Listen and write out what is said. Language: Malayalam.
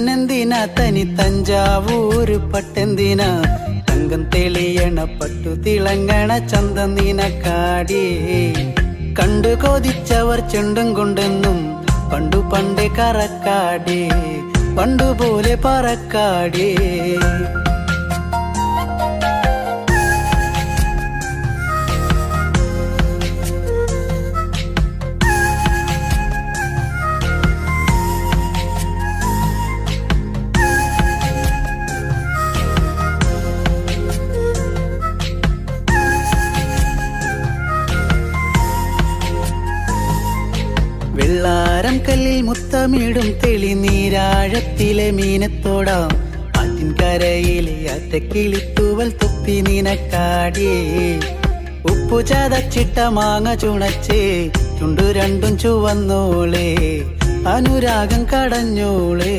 പൊന്നെന്തിനാ തനി തഞ്ചാവൂര് പട്ടെന്തിനാ തങ്കം തെളിയണ പട്ടു തിളങ്ങണ ചന്തം നിനക്കാടി കണ്ടു കൊതിച്ചവർ ചെണ്ടും കൊണ്ടെന്നും പണ്ടു പണ്ടേ കറക്കാടി പണ്ടുപോലെ പറക്കാടി വെള്ളാരം കല്ലിൽ മുത്തമിടും തെളിനീരാഴത്തിലെ മീനത്തോടാം ആറ്റിൻകരയിലെ അറ്റക്കിളിത്തൂവൽ തൊപ്പി നിനക്കാടിയേ ഉപ്പു ചതച്ചിട്ട മാങ്ങ ചുണച്ചേ ചുണ്ടു രണ്ടും ചുവന്നോളേ അനുരാഗം കടഞ്ഞോളേ